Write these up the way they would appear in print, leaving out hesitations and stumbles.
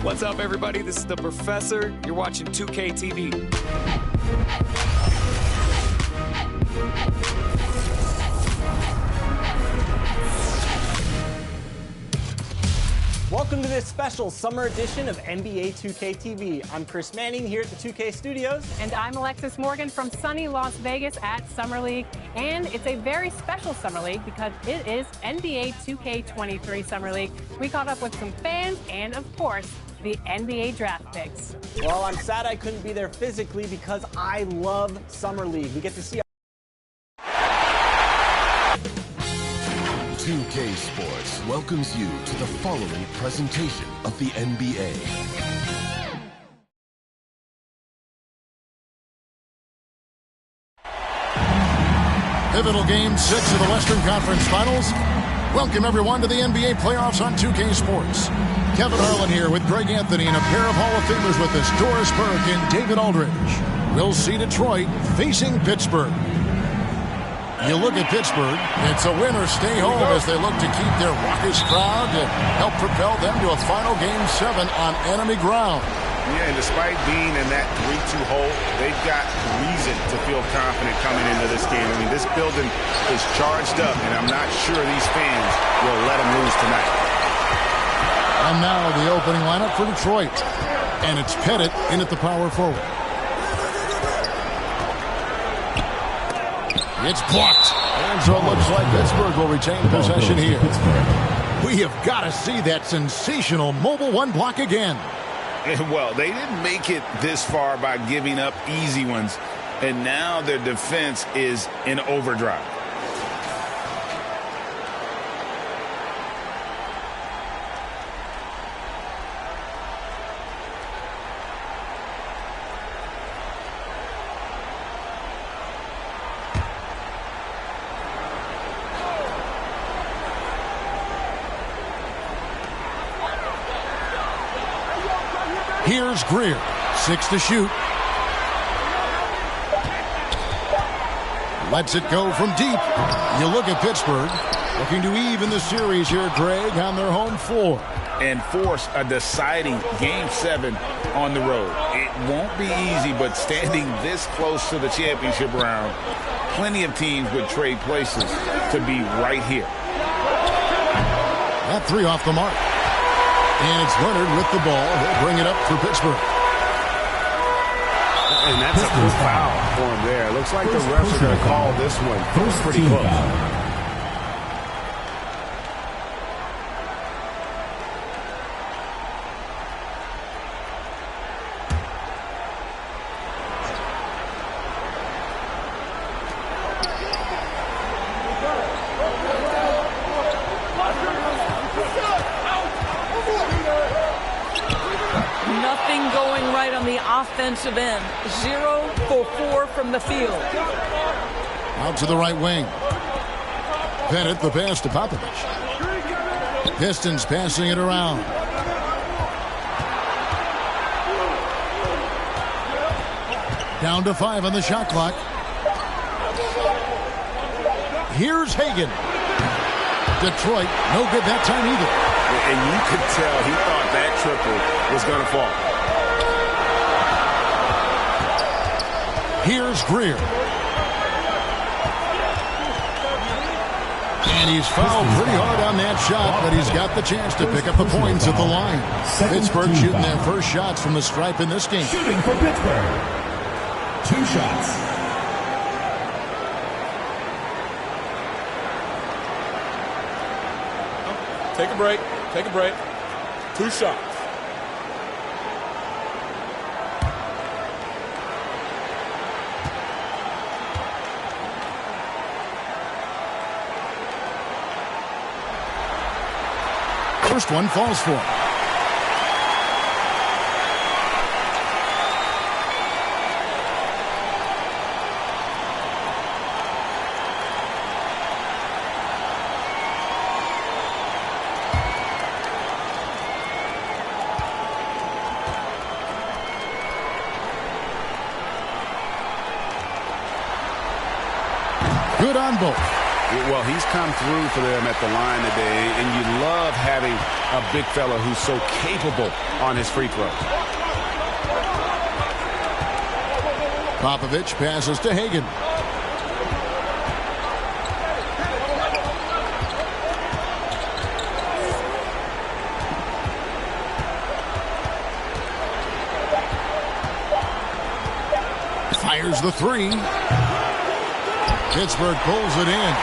What's up, everybody? This is the Professor. You're watching 2K TV. Welcome to this special summer edition of NBA 2K TV. I'm Chris Manning here at the 2K Studios. And I'm Alexis Morgan from sunny Las Vegas at Summer League. And it's a very special Summer League because it is NBA 2K23 Summer League. We caught up with some fans and, of course, the NBA draft picks. Well, I'm sad I couldn't be there physically because I love Summer League. We get to see 2K Sports welcomes you to the following presentation of the NBA. Pivotal Game 6 of the Western Conference Finals. Welcome, everyone, to the NBA playoffs on 2K Sports. Kevin Harlan here with Greg Anthony and a pair of Hall of Famers with us, Doris Burke and David Aldridge. We'll see Detroit facing Pittsburgh. You look at Pittsburgh, it's a win or stay home as they look to keep their raucous crowd to help propel them to a final Game 7 on enemy ground. Yeah, and despite being in that 3-2 hole, they've got reason to feel confident coming into this game. I mean, this building is charged up, and I'm not sure these fans will let them lose tonight. And now the opening lineup for Detroit. And it's Pettit in at the power forward. It's blocked. And so it looks like Pittsburgh will retain possession here. We have got to see that sensational mobile one block again. Well, they didn't make it this far by giving up easy ones, and now their defense is in overdrive. Here's Greer, 6 to shoot. Lets it go from deep. You look at Pittsburgh, looking to even the series here, Greg, on their home floor. And force a deciding Game 7 on the road. It won't be easy, but standing this close to the championship round, plenty of teams would trade places to be right here. That three off the mark. And it's Leonard with the ball. He'll bring it up for Pittsburgh. And that's a full foul for him there. Looks like the refs are going to call this one pretty close. Offensive end, 0 for 4 from the field. Out to the right wing. Pettit, the pass to Popovich. Pistons passing it around. Down to 5 on the shot clock. Here's Hagan. Detroit, no good that time either. And you could tell he thought that triple was going to fall. Here's Greer. And he's fouled pretty hard on that shot, but he's got the chance to pick up the points at the line. Pittsburgh shooting their first shots from the stripe in this game. Shooting for Pittsburgh. 2 shots. Take a break. Take a break. 2 shots. First one falls for him. Good on both. Well, he's come through for them at the line today, and you love having a big fella who's so capable on his free throws. Popovich passes to Hagan. Fires the three. Pittsburgh pulls it in.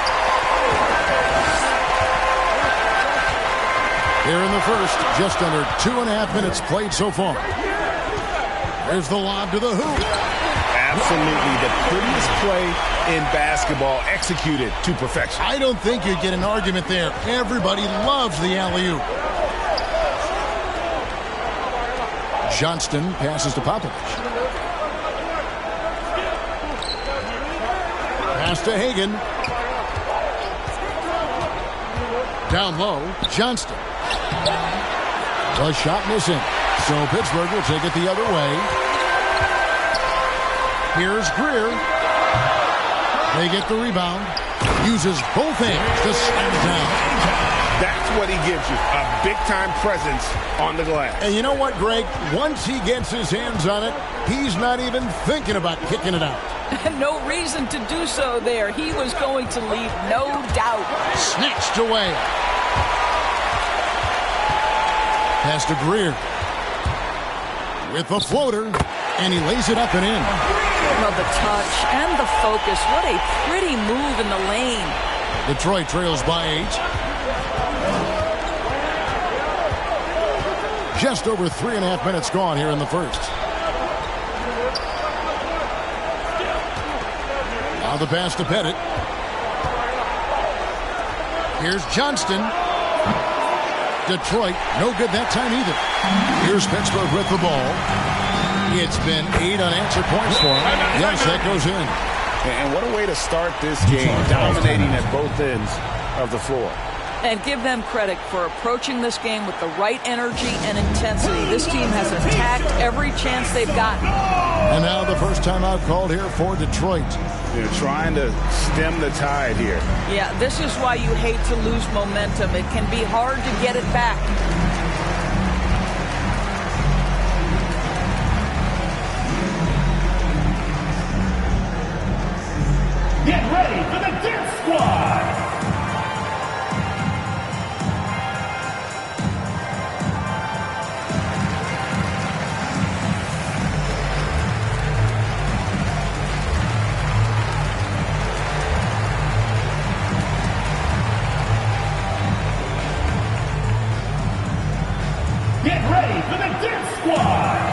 Here in the first, just under 2.5 minutes played so far. There's the lob to the hoop. Absolutely the prettiest play in basketball, executed to perfection. I don't think you'd get an argument there. Everybody loves the alley-oop. Johnston passes to Popovich. Pass to Hagan. Down low, Johnston. The shot missing. So Pittsburgh will take it the other way. Here's Greer. They get the rebound. Uses both hands to slam it down. That's what he gives you, a big-time presence on the glass. And you know what, Greg? Once he gets his hands on it, he's not even thinking about kicking it out. No reason to do so there. He was going to leave, no doubt. Snatched away. Pass to Greer. With the floater, and he lays it up and in. Well, the touch and the focus. What a pretty move in the lane. Detroit trails by 8. Just over 3.5 minutes gone here in the first. Now the pass to Pettit. Here's Johnston. Detroit, no good that time either. Here's Pittsburgh with the ball. It's been 8 unanswered points for him. Yes, that goes in. And what a way to start this game, dominating at both ends of the floor. And give them credit for approaching this game with the right energy and intensity. This team has attacked every chance they've gotten. And now the first timeout called here for Detroit. They're trying to stem the tide here. Yeah, this is why you hate to lose momentum. It can be hard to get it back. Get ready for the Dance Squad! Get ready for the Dance Squad!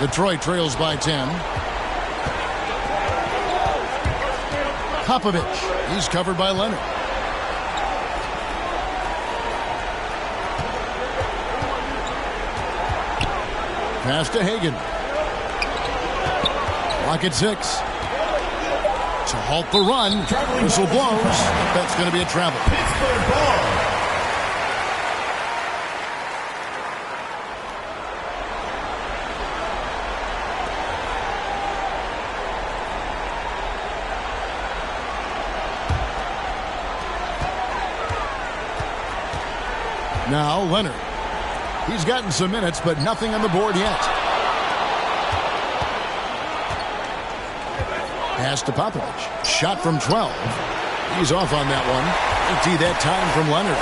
Detroit trails by 10. Popovich. He's covered by Leonard. Pass to Hagan. Clock at 6. To halt the run. Whistle blows. That's going to be a travel. Pittsburgh ball. Now Leonard. He's gotten some minutes, but nothing on the board yet. Pass to Popovich. Shot from 12. He's off on that one. Empty that time from Leonard.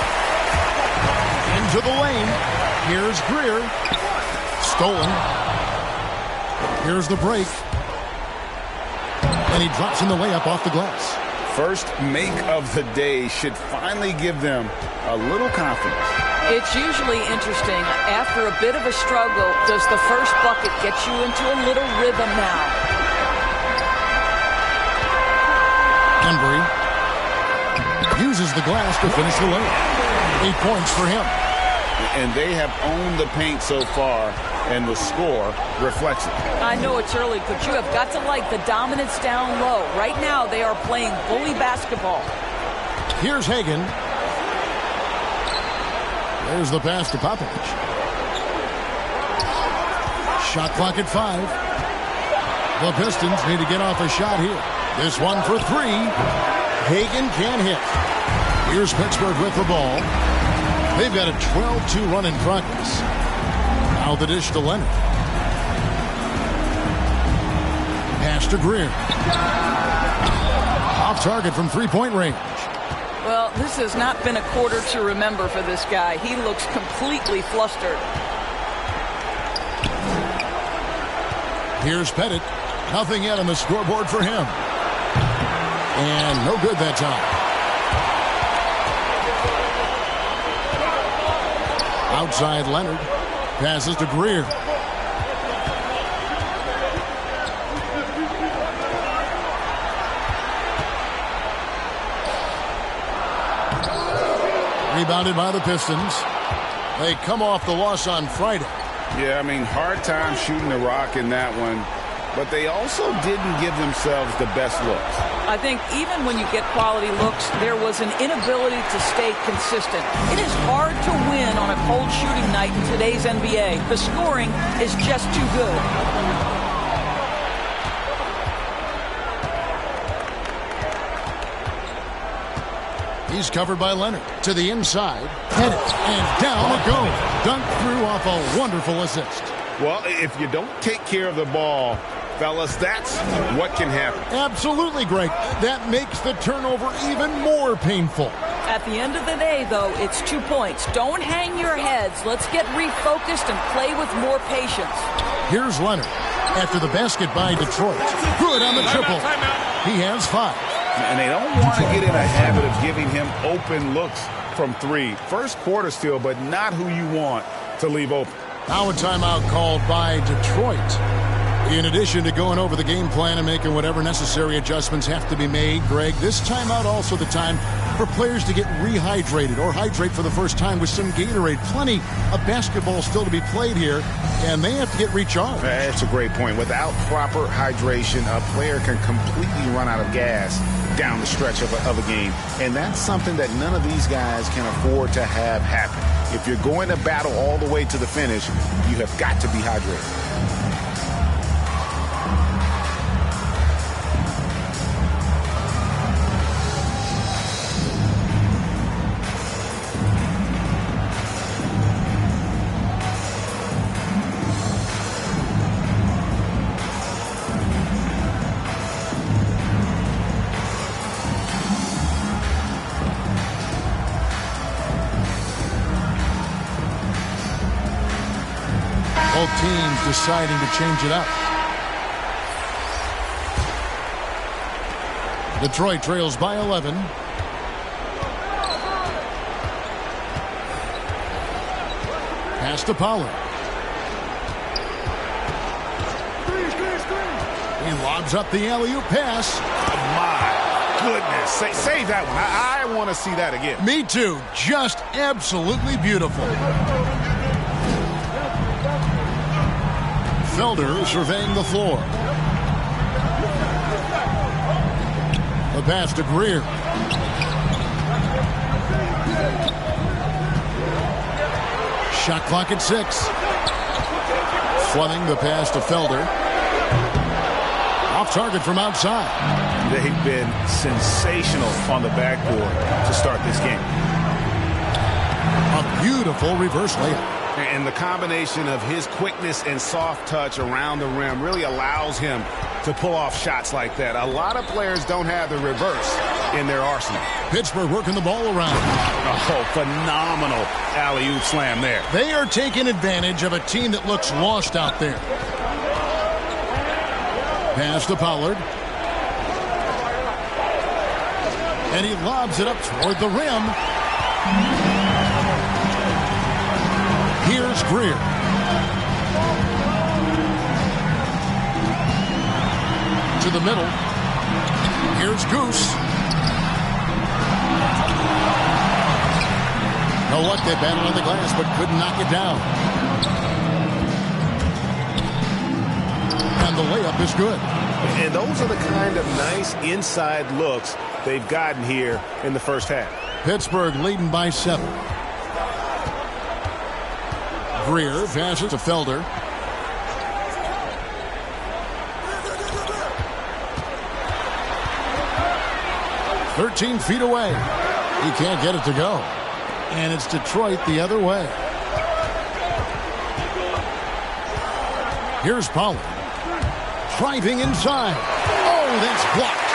Into the lane. Here's Greer. Stolen. Here's the break. And he drops in the layup off the glass. First make of the day should finally give them a little confidence. It's usually interesting. After a bit of a struggle, does the first bucket get you into a little rhythm now? Embry uses the glass to finish the layup. 8 points for him. And they have owned the paint so far, and the score reflects it. I know it's early, but you have got to like the dominance down low. Right now, they are playing bully basketball. Here's Hagan. There's the pass to Popovich. Shot clock at 5. The Pistons need to get off a shot here. This one for 3. Hagan can't hit. Here's Pittsburgh with the ball. They've got a 12-2 run in progress. Now the dish to Leonard. Pass to Greer. Off target from three-point range. Well, this has not been a quarter to remember for this guy. He looks completely flustered. Here's Pettit. Nothing yet on the scoreboard for him. And no good that time. Outside Leonard. Passes to Greer. Rebounded by the Pistons. They come off the loss on Friday. Yeah, I mean, hard time shooting the rock in that one. But they also didn't give themselves the best looks. I think even when you get quality looks, there was an inability to stay consistent. It is hard to win on a cold shooting night in today's NBA. The scoring is just too good. He's covered by Leonard. To the inside. Hit it. And down it goes. Dunked through off a wonderful assist. Well, if you don't take care of the ball, fellas, that's what can happen. Absolutely, Greg. That makes the turnover even more painful. At the end of the day, though, it's 2 points. Don't hang your heads. Let's get refocused and play with more patience. Here's Leonard. After the basket by Detroit. Good on the triple. He has 5. And they don't want to get in a habit of giving him open looks from 3. First quarter still, but not who you want to leave open. Now a timeout called by Detroit. In addition to going over the game plan and making whatever necessary adjustments have to be made, Greg, this timeout also the time for players to get rehydrated or hydrate for the first time with some Gatorade. Plenty of basketball still to be played here, and they have to get recharged. That's a great point. Without proper hydration, a player can completely run out of gas down the stretch of a game. And that's something that none of these guys can afford to have happen. If you're going to battle all the way to the finish, you have got to be hydrated. Both teams deciding to change it up. Detroit trails by 11. Pass to Pollard. He lobs up the alley-oop pass. My goodness. Save that one. I want to see that again. Me too. Just absolutely beautiful. Felder surveying the floor. The pass to Greer. Shot clock at 6. Fleming the pass to Felder. Off target from outside. They've been sensational on the backboard to start this game. A beautiful reverse layup. And the combination of his quickness and soft touch around the rim really allows him to pull off shots like that. A lot of players don't have the reverse in their arsenal. Pittsburgh working the ball around. Oh, phenomenal alley-oop slam there. They are taking advantage of a team that looks lost out there. Pass to Pollard. And he lobs it up toward the rim. Here's Greer. To the middle. Here's Goose. No luck, they battled on the glass, but couldn't knock it down. And the layup is good. And those are the kind of nice inside looks they've gotten here in the first half. Pittsburgh leading by 7. Greer passes to Felder. "13 feet away. He can't get it to go. And it's Detroit the other way. Here's Pollard. Driving inside. Oh, that's blocked.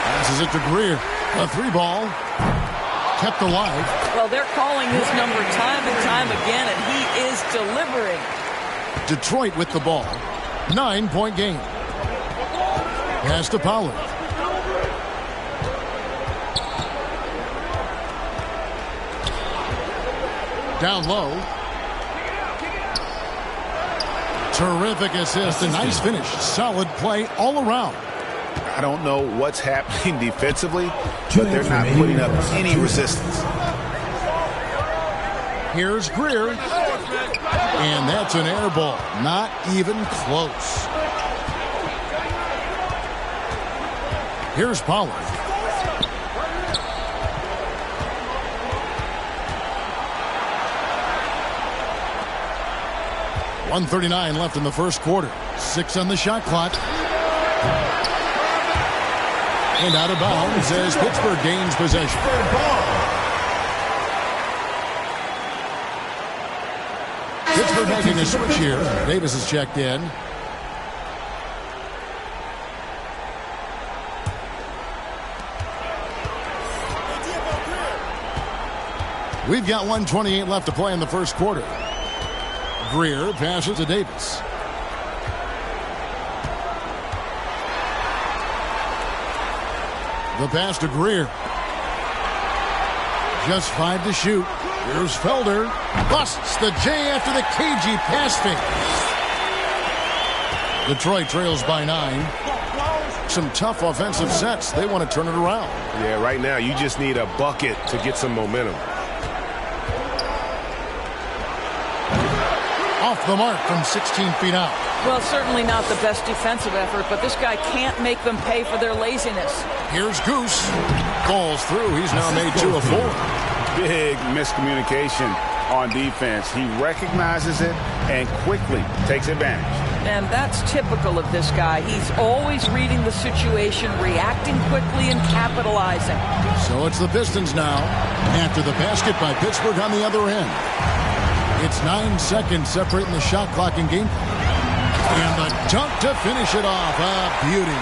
Passes it to Greer. A 3-ball. Kept alive. Well, they're calling his number time and time again, and he is delivering. Detroit with the ball. 9-point game. Pass to Pollard. Down low. Terrific assist. A nice finish. Solid play all around. I don't know what's happening defensively, but they're not putting up any resistance. Here's Greer. And that's an air ball. Not even close. Here's Pollard. .139 left in the first quarter. 6 on the shot clock. And out of bounds as Pittsburgh gains possession. Pittsburgh making a switch here. Davis is checked in. We've got 1:28 left to play in the first quarter. Greer passes to Davis. The pass to Greer. Just 5 to shoot. Here's Felder. Busts the J after the cagey pass fake. Detroit trails by 9. Some tough offensive sets. They want to turn it around. Yeah, right now you just need a bucket to get some momentum. Off the mark from 16 feet out. Well, certainly not the best defensive effort, but this guy can't make them pay for their laziness. Here's Goose. Falls through. He's now made 2 of 4. Big miscommunication on defense. He recognizes it and quickly takes advantage. And that's typical of this guy. He's always reading the situation, reacting quickly, and capitalizing. So it's the Pistons now after the basket by Pittsburgh on the other end. It's 9 seconds separating the shot clock and game. And the dunk to finish it off. A beauty.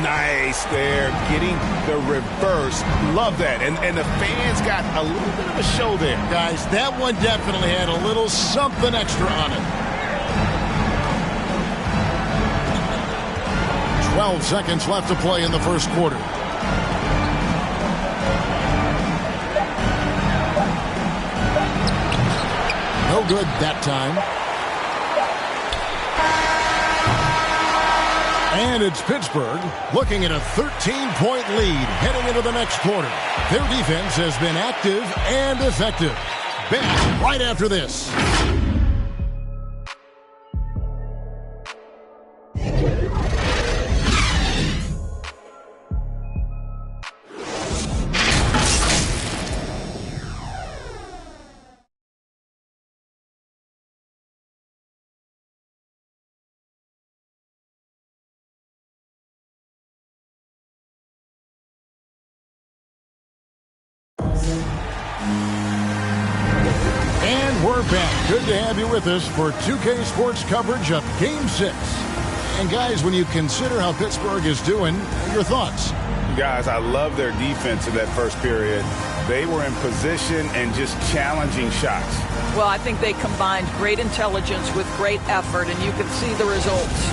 Nice there, getting the reverse. Love that. And the fans got a little bit of a show there. Guys, that one definitely had a little something extra on it. 12 seconds left to play in the first quarter. No good that time. And it's Pittsburgh looking at a 13-point lead heading into the next quarter. Their defense has been active and effective. Back right after this. And we're back. Good to have you with us for 2K Sports coverage of Game 6. And guys, when you consider how Pittsburgh is doing, your thoughts? Guys, I love their defense in that first period. They were in position and just challenging shots. Well, I think they combined great intelligence with great effort, and you can see the results.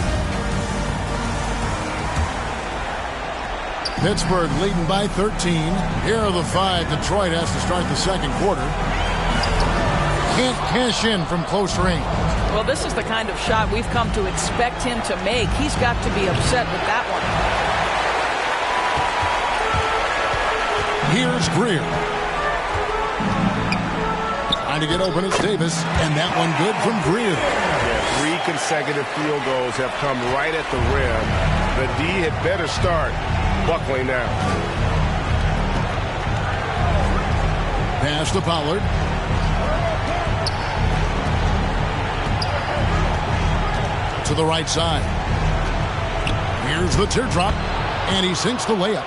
Pittsburgh leading by 13. Here are the 5. Detroit has to start the second quarter. Can't cash in from close range. Well, this is the kind of shot we've come to expect him to make. He's got to be upset with that one. Here's Greer. Trying to get open is Davis, and that one good from Greer. Yeah, 3 consecutive field goals have come right at the rim. The D had better start buckling down. Pass to Pollard. To the right side. Here's the teardrop, and he sinks the layup.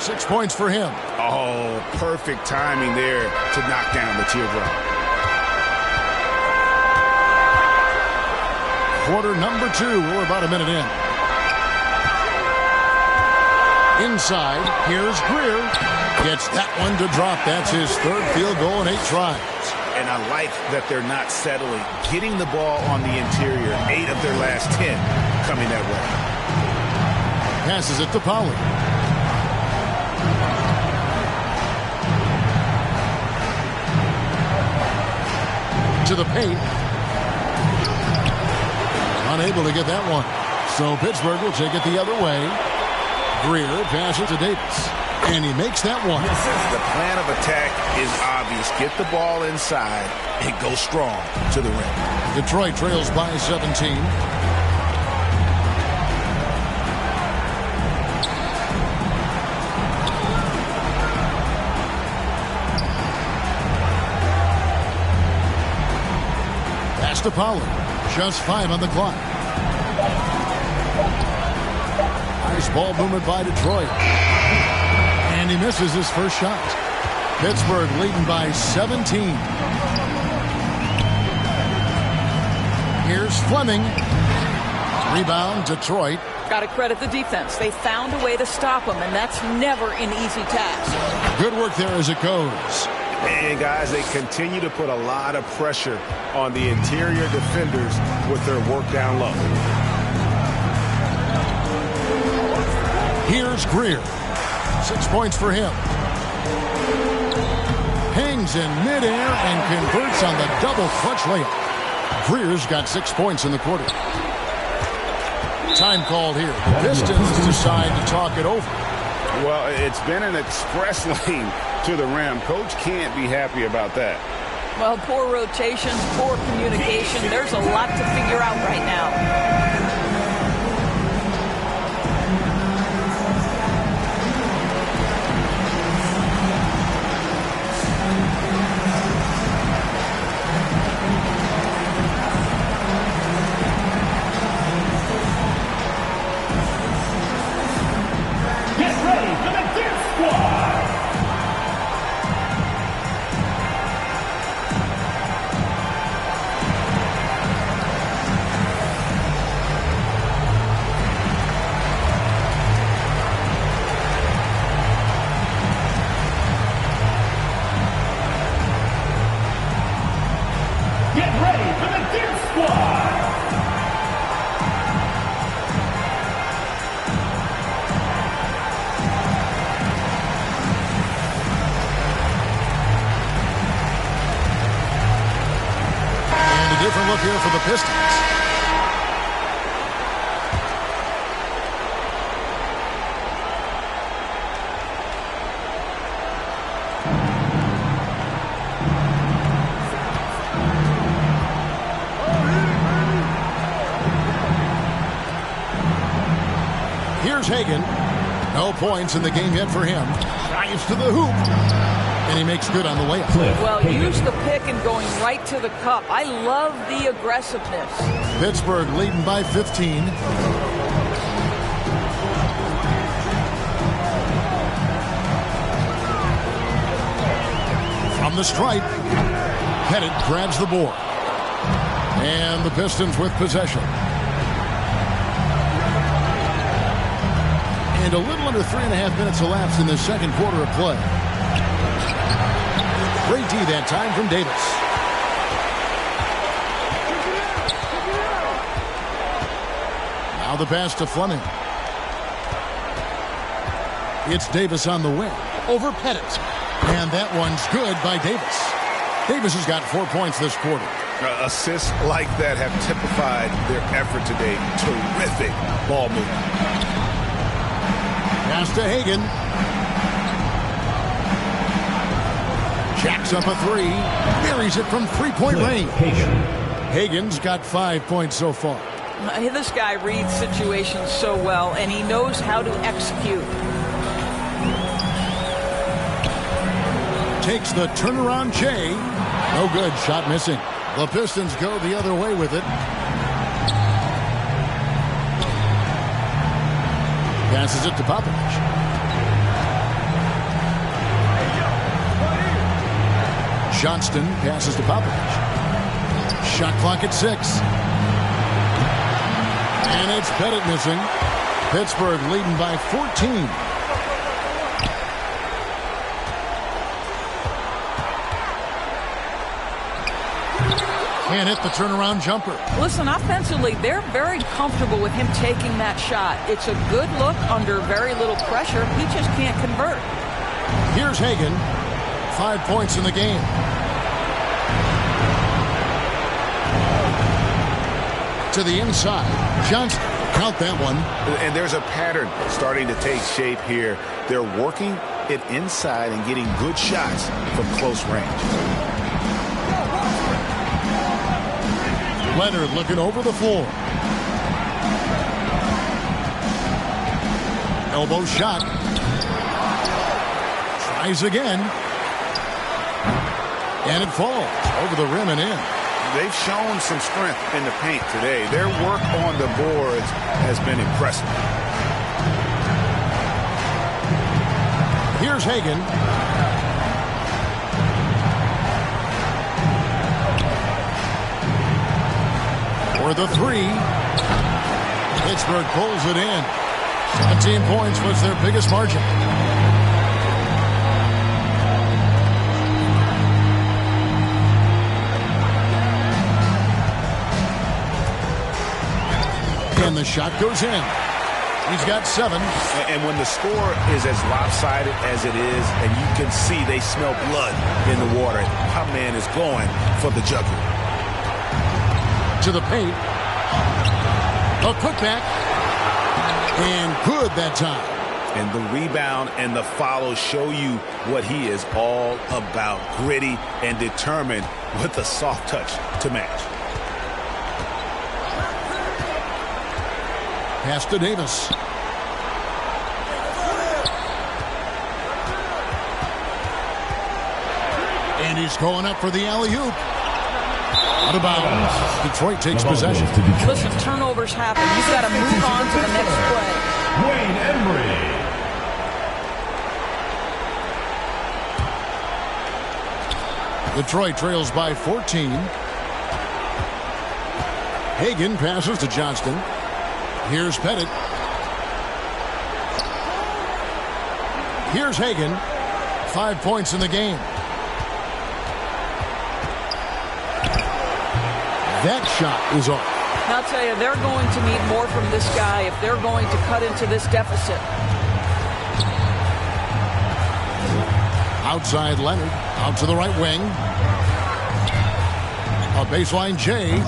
6 points for him. Oh, perfect timing there to knock down the teardrop. Quarter number 2. We're about a minute in. Inside, here's Greer. Gets that one to drop. That's his 3rd field goal in 8 tries. And I like that they're not settling. Getting the ball on the interior. 8 of their last 10 coming that way. Passes it to Pollard. To the paint. Unable to get that one. So Pittsburgh will take it the other way. Greer passes to Davis. And he makes that one. The plan of attack is obvious. Get the ball inside and go strong to the rim. Detroit trails by 17. Pass to Pollard. Just 5 on the clock. Nice ball movement by Detroit. And he misses his first shot. Pittsburgh leading by 17. Here's Fleming. Rebound, Detroit. Got to credit the defense. They found a way to stop them, and that's never an easy task. Good work there as it goes. And guys, they continue to put a lot of pressure on the interior defenders with their work down low. Here's Greer. 6 points for him. Hangs in midair and converts on the double clutch layup. Greer's got 6 points in the quarter. Time called here. The Pistons decide to talk it over. Well, it's been an express lane to the rim. Coach can't be happy about that. Well, poor rotations, poor communication. There's a lot to figure out right now. Different look here for the Pistons. Here's Hagan. No points in the game yet for him. Drives to the hoop. And he makes good on the layup. Well, use the pick and going right to the cup. I love the aggressiveness. Pittsburgh leading by 15. From the stripe, Pettit grabs the board. And the Pistons with possession. And a little under 3.5 minutes elapsed in the second quarter of play. Great D that time from Davis. Now the pass to Fleming. It's Davis on the wing. Over Pettit. And that one's good by Davis. Davis has got 4 points this quarter. Assists like that have typified their effort today. Terrific ball movement. Pass to Hagan. Jacks up a three. Buries it from three-point range. Hagen's got 5 points so far. This guy reads situations so well, and he knows how to execute. Takes the turnaround Jay. No good. Shot missing. The Pistons go the other way with it. Passes it to Popovich. Johnston passes to Popovich. Shot clock at 6. And it's Pettit missing. Pittsburgh leading by 14. Can't hit the turnaround jumper. Listen, offensively, they're very comfortable with him taking that shot. It's a good look under very little pressure. He just can't convert. Here's Hagen. 5 points in the game. To the inside. Johnson. Count that one. And there's a pattern starting to take shape here. They're working it inside and getting good shots from close range. Leonard looking over the floor. Elbow shot. Tries again. And it falls over the rim and in. They've shown some strength in the paint today. Their work on the boards has been impressive. Here's Hagen. For the three. Pittsburgh pulls it in. 17 points was their biggest margin. And the shot goes in. He's got 7. And when the score is as lopsided as it is, and you can see they smell blood in the water, our man is going for the jugular. To the paint. A putback. And good that time. And the rebound and the follow show you what he is all about. Gritty and determined with a soft touch to match. Pass to Davis. And he's going up for the alley-oop. Out of bounds. Detroit takes possession. Listen, turnovers happen. You've got to move on to the next play. Wayne Embry. Detroit trails by 14. Hagen passes to Johnston. Here's Pettit. Here's Hagen. 5 points in the game. That shot is off. I'll tell you, they're going to need more from this guy if they're going to cut into this deficit. Outside Leonard. Out to the right wing. A baseline J.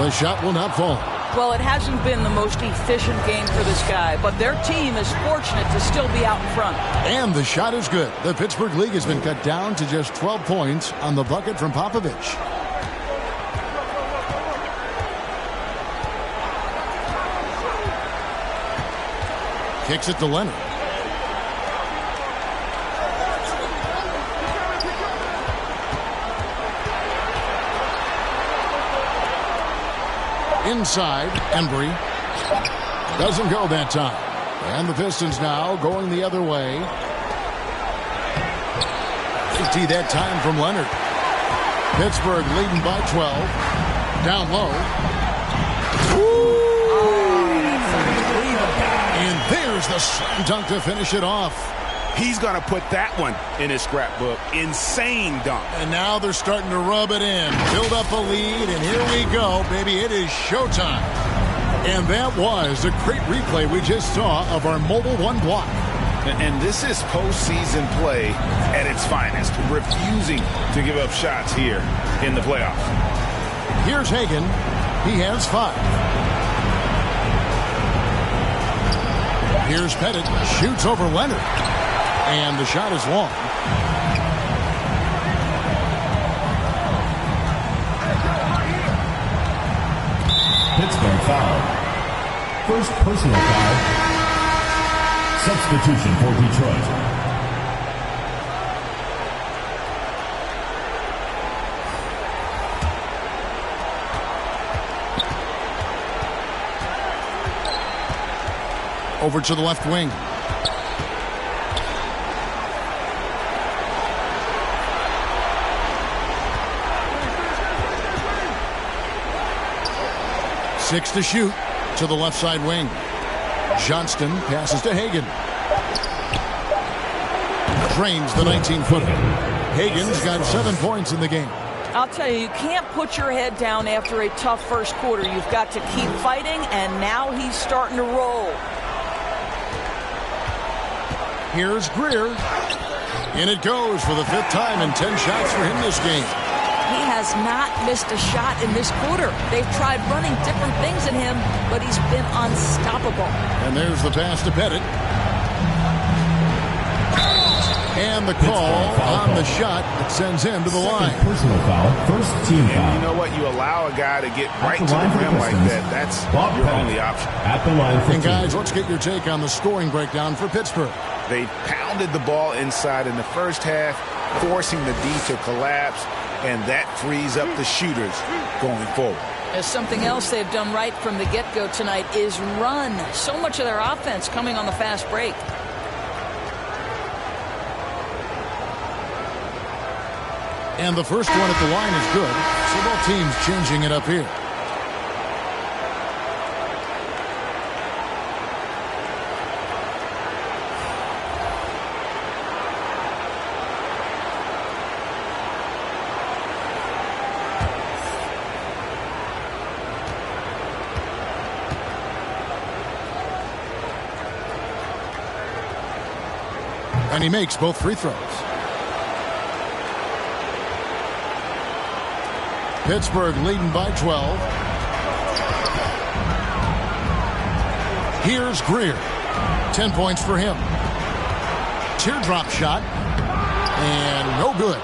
The shot will not fall. Well, it hasn't been the most efficient game for this guy, but their team is fortunate to still be out in front. And the shot is good. The Pittsburgh League has been cut down to just 12 points on the bucket from Popovich. Kicks it to Leonard. Inside, Embry. Doesn't go that time. And the Pistons now going the other way. 50 that time from Leonard. Pittsburgh leading by 12. Down low. And there's the slam dunk to finish it off. He's going to put that one in his scrapbook. Insane dunk. And now they're starting to rub it in. Build up a lead, and here we go, baby. It is showtime. And that was a great replay we just saw of our Mobile One block. And this is postseason play at its finest, refusing to give up shots here in the playoffs. Here's Hagen. He has 5. Here's Pettit. Shoots over Leonard. And the shot is long. foul. First personal foul. Substitution for Detroit. Over to the left wing. Six to shoot to the left side wing. Johnston passes to Hagan. Drains the 19-footer. Hagan's got 7 points in the game. I'll tell you, you can't put your head down after a tough first quarter. You've got to keep fighting, and now he's starting to roll. Here's Greer. In it goes for the 5th time and 10 shots for him this game. He has not missed a shot in this quarter. They've tried running different things at him, but he's been unstoppable. And there's the pass to Pettit. And the call on the shot that sends him to the line. Personal foul. First team foul. You know what? You allow a guy to get right to the rim like that. That's your only option. At the line for and guys, let's get your take on the scoring breakdown for Pittsburgh. They pounded the ball inside in the first half, forcing the D to collapse, and that frees up the shooters going forward. As something else they've done right from the get-go tonight is run. So much of their offense coming on the fast break. And the first one at the line is good, so both teams changing it up here. And he makes both free throws. Pittsburgh leading by 12. Here's Greer. 10 points for him. Teardrop shot. And no good.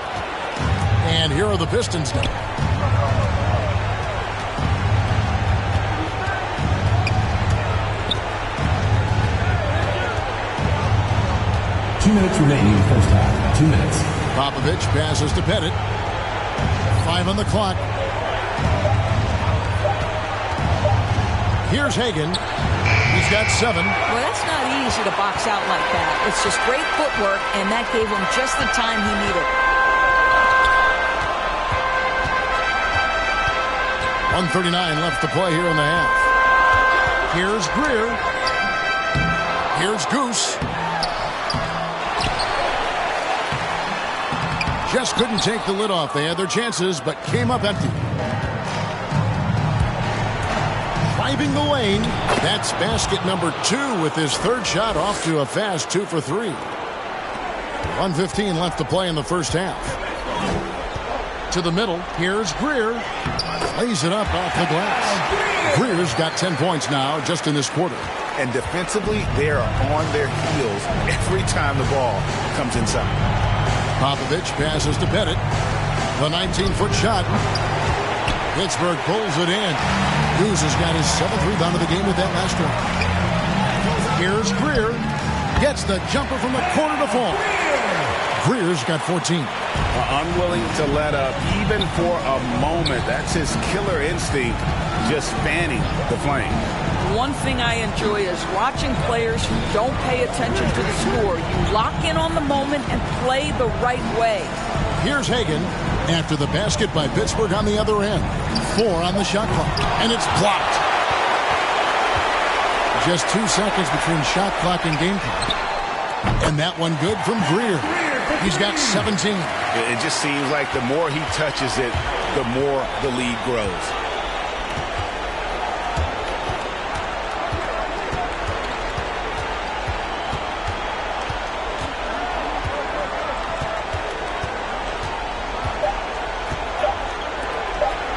And here are the Pistons now. Minutes remaining in the first half. 2 minutes. Popovich passes to Pettit. 5 on the clock. Here's Hagan. He's got 7. Well, that's not easy to box out like that. It's just great footwork, and that gave him just the time he needed. 1:39 left to play here in the half. Here's Greer. Here's Goose. Just couldn't take the lid off. They had their chances, but came up empty. Driving the lane. That's basket number 2 with his 3rd shot off to a fast 2 for 3. 1:15 left to play in the first half. To the middle. Here's Greer. Lays it up off the glass. Greer's got 10 points now just in this quarter. And defensively, they are on their heels every time the ball comes inside. Popovich passes to Pettit. The 19-foot shot. Pittsburgh pulls it in. Goose has got his 7th rebound of the game with that last one. Here's Greer. Gets the jumper from the corner to fall. Greer's got 14. Unwilling to let up even for a moment. That's his killer instinct, just fanning the flame. One thing I enjoy is watching players who don't pay attention to the score. You lock in on the moment and play the right way. Here's Hagan after the basket by Pittsburgh on the other end. 4 on the shot clock, and it's blocked. Just 2 seconds between shot clock and game clock. And that one good from Greer. He's got 17. It just seems like the more he touches it, the more the lead grows.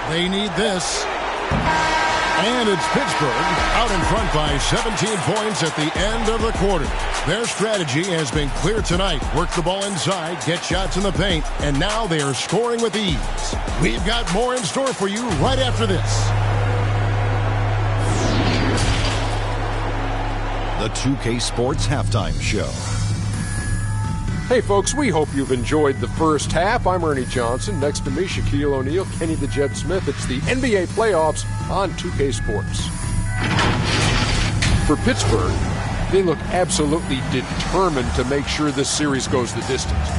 They need this. And it's Pittsburgh out in front by 17 points at the end of the quarter. Their strategy has been clear tonight. Work the ball inside, get shots in the paint, and now they are scoring with ease. We've got more in store for you right after this. the 2K Sports Halftime Show. Hey folks, we hope you've enjoyed the first half. I'm Ernie Johnson. Next to me, Shaquille O'Neal, Kenny the Jet Smith. It's the NBA playoffs on 2K Sports. For Pittsburgh, they look absolutely determined to make sure this series goes the distance.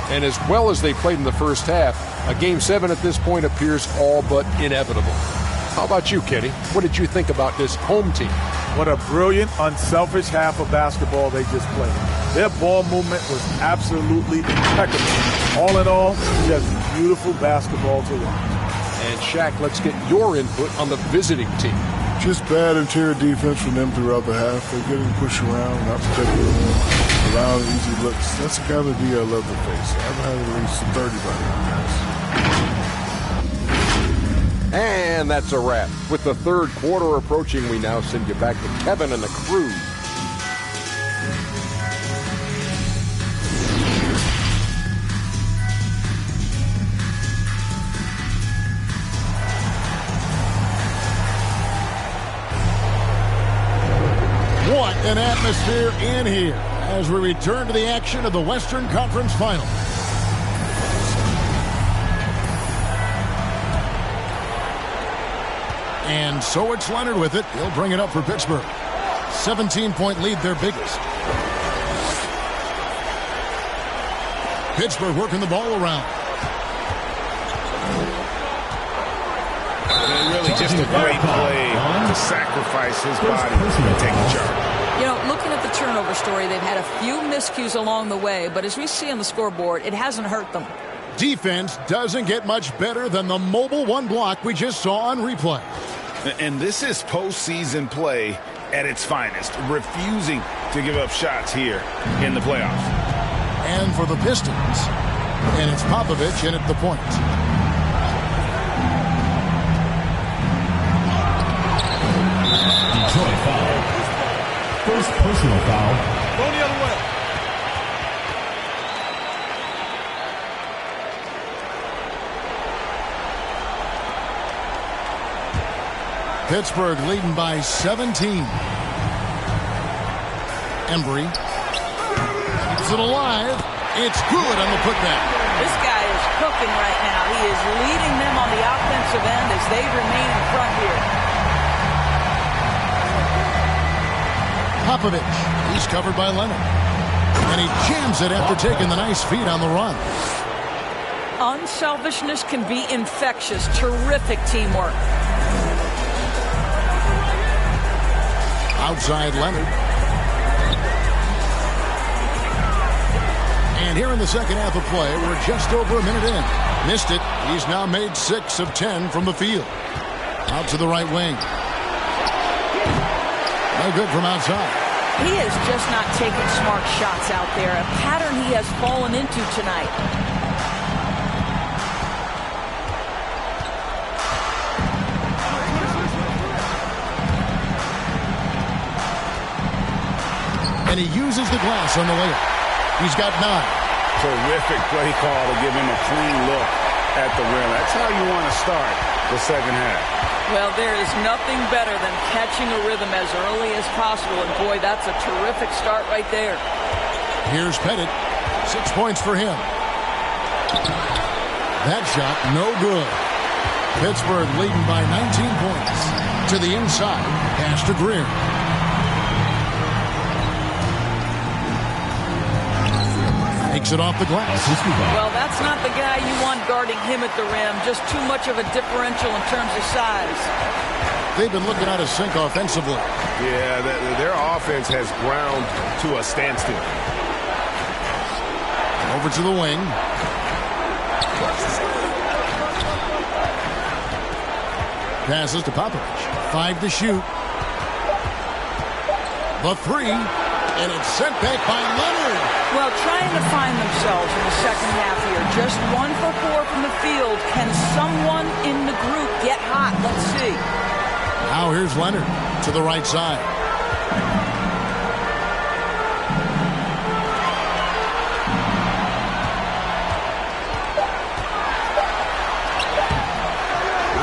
And as well as they played in the first half, a Game 7 at this point appears all but inevitable. How about you, Kenny? What did you think about this home team? What a brilliant, unselfish half of basketball they just played. Their ball movement was absolutely impeccable. All in all, just beautiful basketball to watch. And Shaq, let's get your input on the visiting team. Just bad interior defense from them throughout the half. They're getting pushed around, not particularly allowing easy looks. That's the kind of D I love to face. I've had at least 30 by now, guys. And that's a wrap. With the third quarter approaching, we now send you back to Kevin and the crew. What an atmosphere in here as we return to the action of the Western Conference Final. And so it's Leonard with it. He'll bring it up for Pittsburgh. 17-point lead, their biggest. Pittsburgh working the ball around. And really just a great play to sacrifice his body and take the charge. You know, looking at the turnover story, they've had a few miscues along the way, but as we see on the scoreboard, it hasn't hurt them. Defense doesn't get much better than the mobile one block we just saw on replay. And this is postseason play at its finest, refusing to give up shots here in the playoffs. And for the Pistons, and it's Popovich in at the point. Detroit foul. First personal foul. Go the other way. Pittsburgh leading by 17. Embry keeps it alive. It's good on the putback. This guy is cooking right now. He is leading them on the offensive end as they remain in front here. Popovich, he's covered by Leonard. And he jams it after taking the nice feed on the run. Unselfishness can be infectious. Terrific teamwork. Outside Leonard. And here in the second half of play, we're just over a minute in. Missed it. He's now made 6 of 10 from the field. Out to the right wing. No good from outside. He is just not taking smart shots out there. A pattern he has fallen into tonight. And he uses the glass on the layup. He's got 9. Terrific play call to give him a clean look at the rim. That's how you want to start the second half. Well, there is nothing better than catching a rhythm as early as possible. And boy, that's a terrific start right there. Here's Pettit. 6 points for him. That shot, no good. Pittsburgh leading by 19 points. To the inside. Pass to Greer. Takes it off the glass. Well, that's not the guy you want guarding him at the rim. Just too much of a differential in terms of size. They've been looking out of sync offensively. Yeah, their offense has ground to a standstill. Over to the wing. Passes to Popovich. 5 to shoot. The 3. And it's sent back by Leonard. Well, trying to find themselves in the second half here. Just 1 for 4 from the field. Can someone in the group get hot? Let's see. Now here's Leonard to the right side.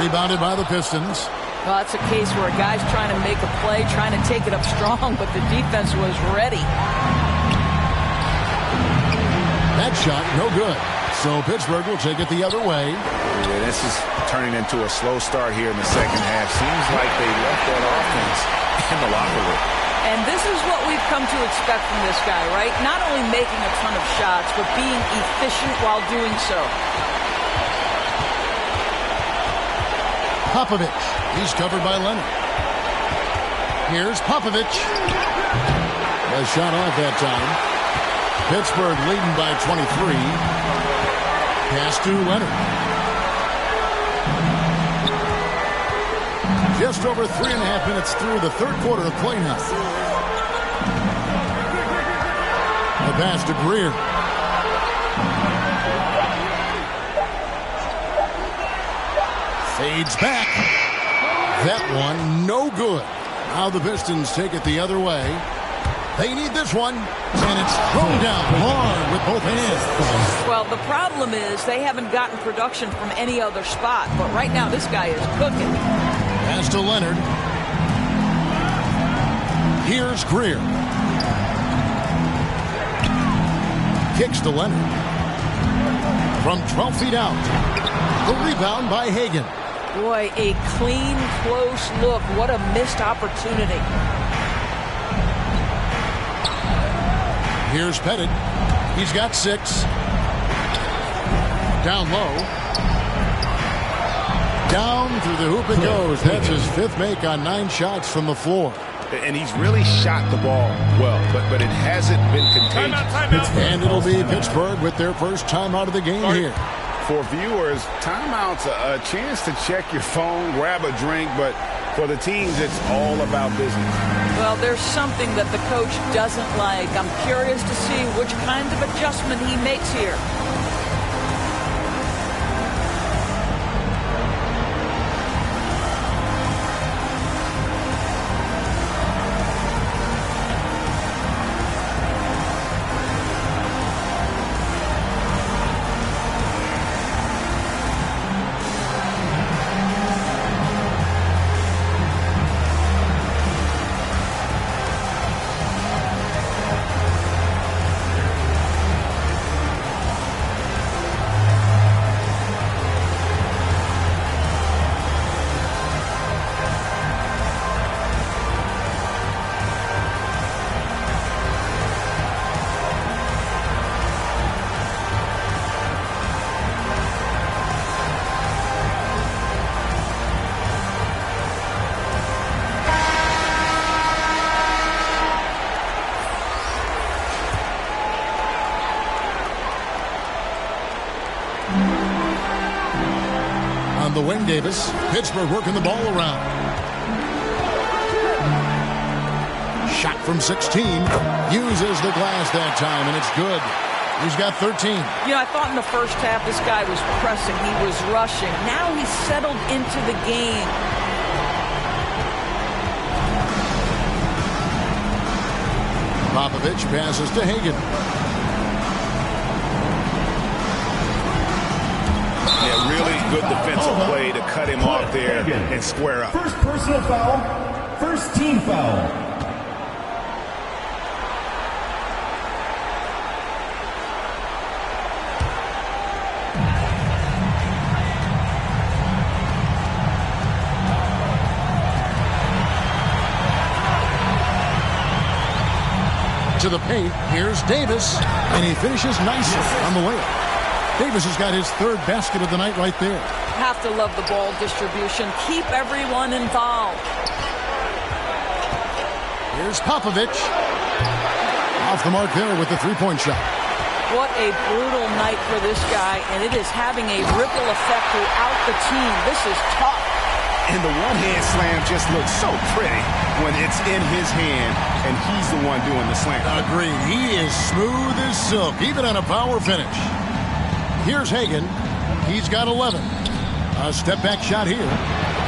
Rebounded by the Pistons. Well, that's a case where a guy's trying to make a play, trying to take it up strong, but the defense was ready. That shot, no good. So Pittsburgh will take it the other way. Yeah, this is turning into a slow start here in the second half. Seems like they left that offense in the locker room. And this is what we've come to expect from this guy, right? Not only making a ton of shots, but being efficient while doing so. Popovich. He's covered by Leonard. Here's Popovich. A shot off that time. Pittsburgh leading by 23. Pass to Leonard. Just over 3.5 minutes through the third quarter of play now. The pass to Greer. Fades back. That one, no good. Now the Pistons take it the other way. They need this one, and it's thrown down hard with both hands. Well, the problem is they haven't gotten production from any other spot, but right now this guy is cooking. Pass to Leonard. Here's Greer. Kicks to Leonard. From 12 feet out. The rebound by Hagan. Boy, a clean, close look. What a missed opportunity. Here's Pettit. He's got 6. Down low. Down through the hoop it goes. That's his 5th make on 9 shots from the floor. And he's really shot the ball well, but it hasn't been contagious. Timeout. And it'll be Pittsburgh with their first timeout of the game here. For viewers, timeout's a chance to check your phone, grab a drink, but for the teams, it's all about business. Well, there's something that the coach doesn't like. I'm curious to see which kind of adjustment he makes here. The wing, Davis. Pittsburgh working the ball around. Shot from 16. Uses the glass that time, and it's good. He's got 13. You know, I thought in the first half this guy was pressing. He was rushing. Now he's settled into the game. Popovich passes to Hagan. Yeah, really good defensive play to cut him off there and square up. First personal foul, first team foul. To the paint, here's Davis, and he finishes nicely on the way. Davis has got his 3rd basket of the night right there. Have to love the ball distribution. Keep everyone involved. Here's Popovich. Off the mark there with the 3-point shot. What a brutal night for this guy, and it is having a ripple effect throughout the team. This is tough. And the one-hand slam just looks so pretty when it's in his hand and he's the one doing the slam. Agreed. He is smooth as silk, even on a power finish. Here's Hagan. He's got 11. A step-back shot here.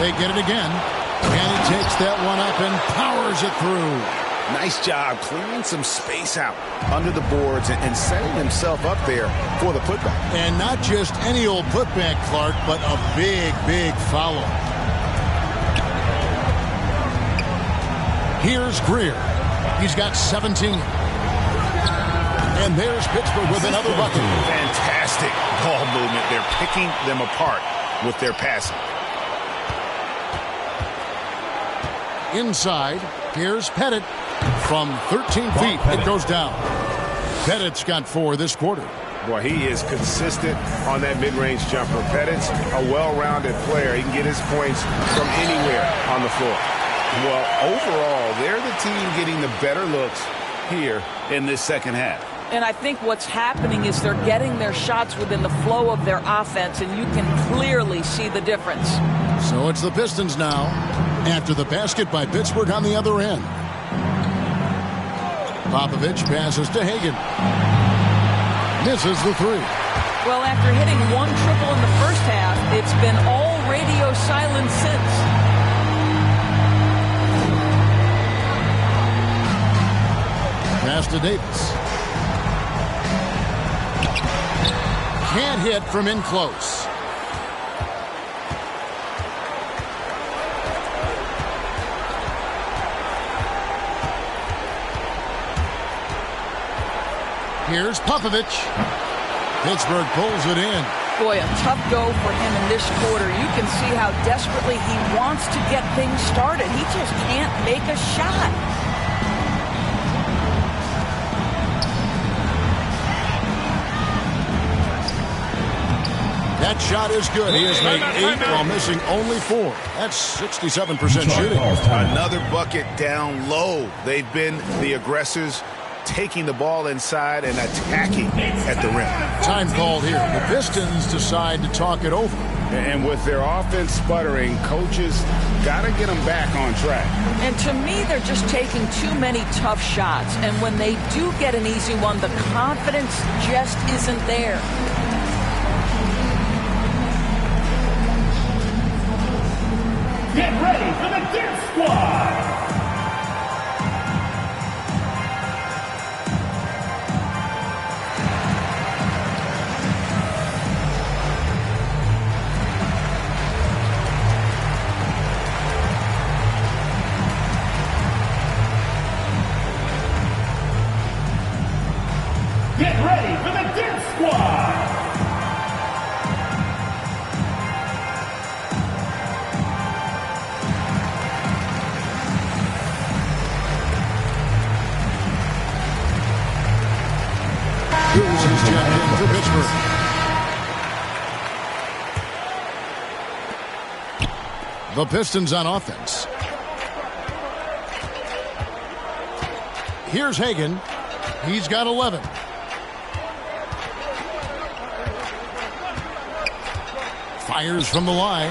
They get it again. And he takes that one up and powers it through. Nice job clearing some space out under the boards and setting himself up there for the putback. And not just any old putback, Clark, but a big, big follow. Here's Greer. He's got 17. And there's Pittsburgh with another bucket. Fantastic ball movement. They're picking them apart with their passing. Inside, here's Pettit. From 13 feet, it goes down. Pettit's got 4 this quarter. Boy, he is consistent on that mid-range jumper. Pettit's a well-rounded player. He can get his points from anywhere on the floor. Well, overall, they're the team getting the better looks here in this second half. And I think what's happening is they're getting their shots within the flow of their offense, and you can clearly see the difference. So it's the Pistons now, after the basket by Pittsburgh on the other end. Popovich passes to Hagan. Misses the 3. Well, after hitting 1 triple in the first half, it's been all radio silence since. Pass to Davis. Can't hit from in close. Here's Popovich. Pittsburgh pulls it in. Boy, a tough go for him in this quarter. You can see how desperately he wants to get things started. He just can't make a shot. That shot is good. He has made 8 while missing only 4. That's 67% shooting. Another bucket down low. They've been the aggressors, taking the ball inside and attacking at the rim. Time called here. The Pistons decide to talk it over. And with their offense sputtering, coaches got to get them back on track. And to me, they're just taking too many tough shots. And when they do get an easy one, the confidence just isn't there. Get ready for the DET Squad! Get ready for the DET Squad! He's checked in for Pittsburgh. The Pistons on offense. Here's Hagan. He's got 11. Fires from the line.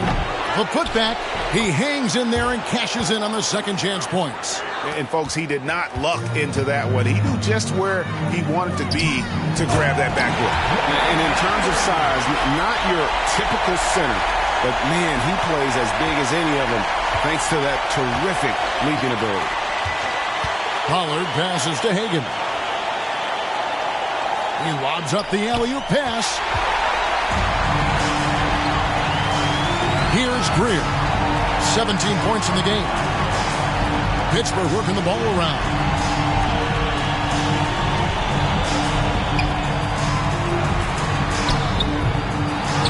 The putback. He hangs in there and cashes in on the second chance points. And, folks, he did not luck into that one. He knew just where he wanted to be to grab that backboard. And in terms of size, not your typical center, but, man, he plays as big as any of them thanks to that terrific leaping ability. Pollard passes to Hagan. He lobs up the alley-oop pass. Here's Greer. 17 points in the game. Pittsburgh working the ball around.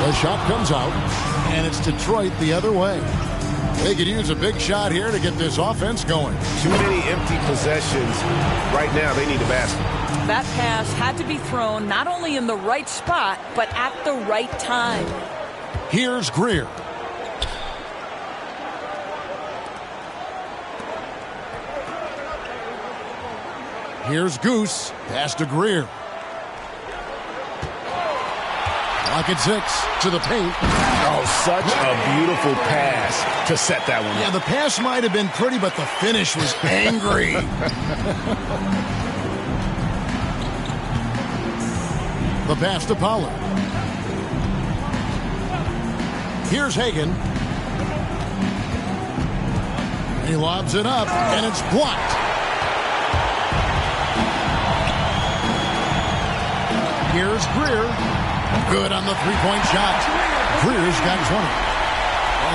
The shot comes out, and it's Detroit the other way. They could use a big shot here to get this offense going. Too many empty possessions. Right now, they need a basket. That pass had to be thrown not only in the right spot, but at the right time. Here's Greer. Here's Goose. Pass to Greer. Lock at 6 to the paint. Oh, such a beautiful pass to set that one up. Yeah, the pass might have been pretty, but the finish was angry. The pass to Pollard. Here's Hagan. He lobs it up, and it's blocked. Here's Greer. Good on the three-point shot. Greer's got 20.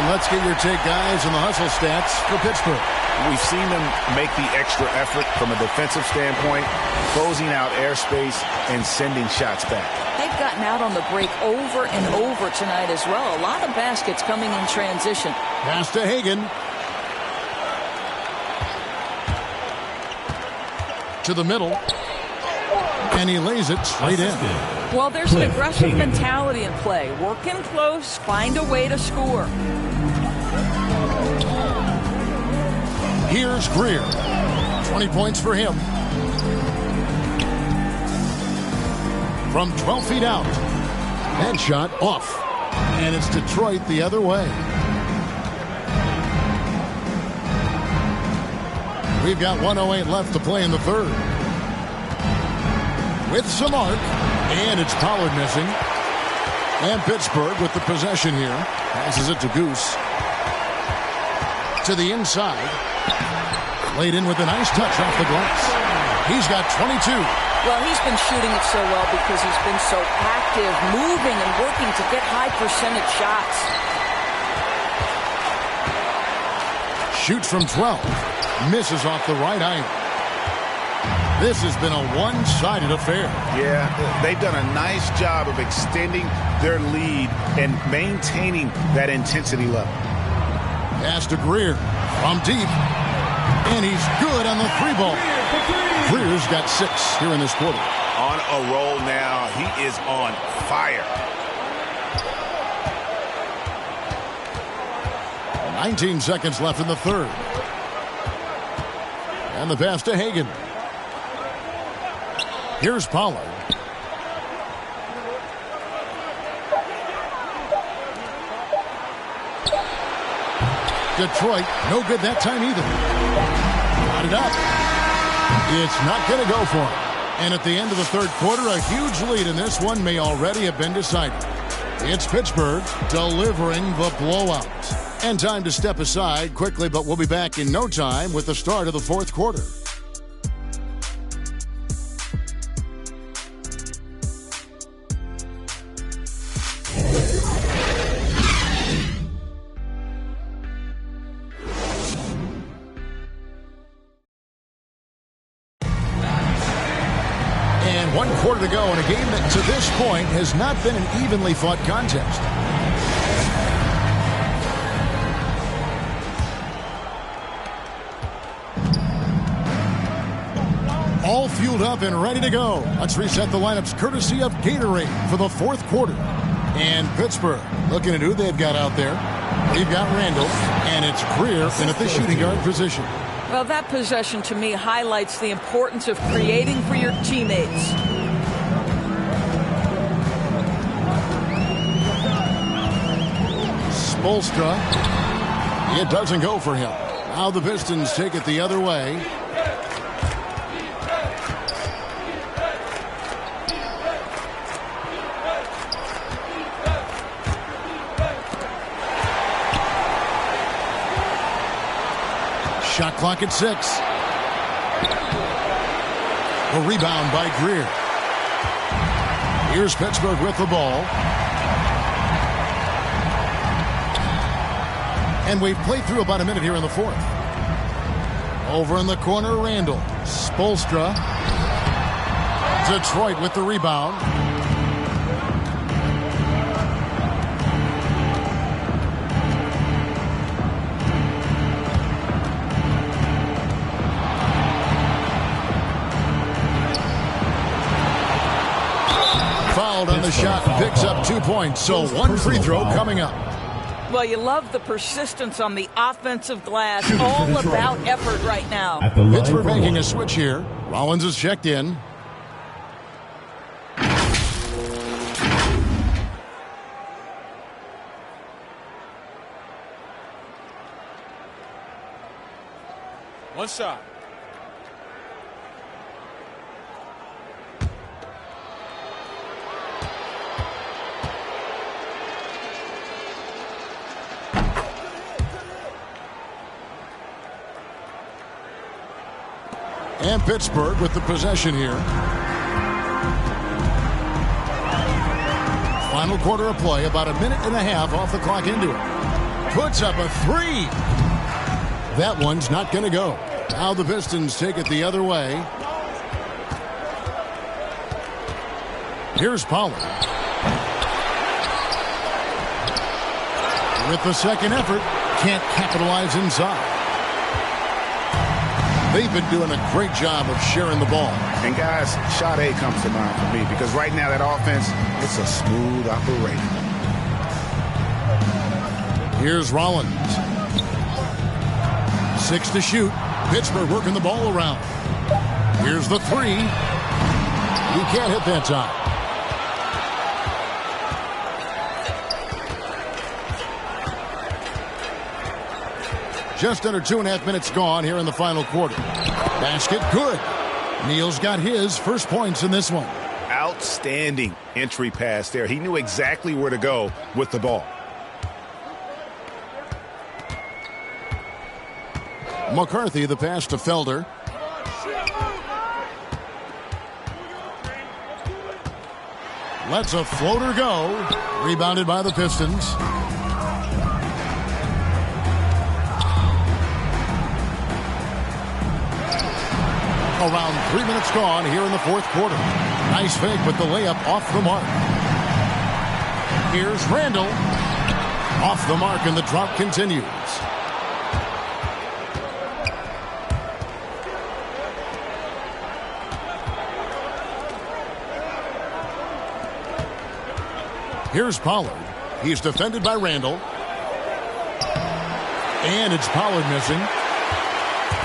And let's get your take, guys, on the hustle stats for Pittsburgh. We've seen them make the extra effort from a defensive standpoint, closing out airspace and sending shots back. They've gotten out on the break over and over tonight as well. A lot of baskets coming in transition. Pass to Hagan. To the middle. And he lays it straight in. Well, there's an aggressive mentality in play. Work in close, find a way to score. Here's Greer. 20 points for him. From 12 feet out. Headshot off. And it's Detroit the other way. We've got 1:08 left to play in the third. With some arc. And it's Pollard missing. And Pittsburgh with the possession here. Passes it to Goose. To the inside. Laid in with a nice touch off the glass. He's got 22. Well, he's been shooting it so well because he's been so active, moving and working to get high percentage shots. Shoots from 12. Misses off the right iron. This has been a one-sided affair. Yeah, they've done a nice job of extending their lead and maintaining that intensity level. Pass to Greer from deep. And he's good on the three ball. Greer's got 6 here in this quarter. On a roll now. He is on fire. 19 seconds left in the third. And the pass to Hagan. Here's Pollard. Detroit, no good that time either. Got it up. It's not going to go for him. And at the end of the third quarter, a huge lead in this one may already have been decided. It's Pittsburgh delivering the blowout. And time to step aside quickly, but we'll be back in no time with the start of the fourth quarter. And 1 quarter to go in a game that to this point has not been an evenly fought contest. All fueled up and ready to go. Let's reset the lineups courtesy of Gatorade for the fourth quarter. And Pittsburgh looking at who they've got out there. We've got Randall, and it's Greer in at the shooting guard position. Well, that possession to me highlights the importance of creating for your teammates. Spoelstra. It doesn't go for him. Now the Pistons take it the other way. Shot clock at 6. A rebound by Greer. Here's Pittsburgh with the ball. And we've played through about a minute here in the fourth. Over in the corner, Randall. Spoelstra. Detroit with the rebound. On the shot, picks up 2 points, so 1 free throw coming up. Well, you love the persistence on the offensive glass. All about effort right now. Pittsburgh making a switch here. Rollins is checked in. One shot. And Pittsburgh with the possession here. Final quarter of play, about a minute and a half off the clock into it. puts up a three. That one's not going to go. Now the Pistons take it the other way. Here's Pollard. With the second effort, can't capitalize inside. They've been doing a great job of sharing the ball. And guys, shot A comes to mind for me because right now that offense, it's a smooth operation. Here's Rollins. 6 to shoot. Pittsburgh working the ball around. Here's the three. He can't hit that time. Just under 2.5 minutes gone here in the final quarter. Basket good. Neal's got his first points in this one. Outstanding entry pass there. He knew exactly where to go with the ball. McCarthy, the pass to Felder. Lets a floater go. Rebounded by the Pistons. Around 3 minutes gone here in the fourth quarter. Nice fake, but the layup off the mark. Here's Randall. Off the mark, and the drought continues. Here's Pollard. He's defended by Randall. And it's Pollard missing.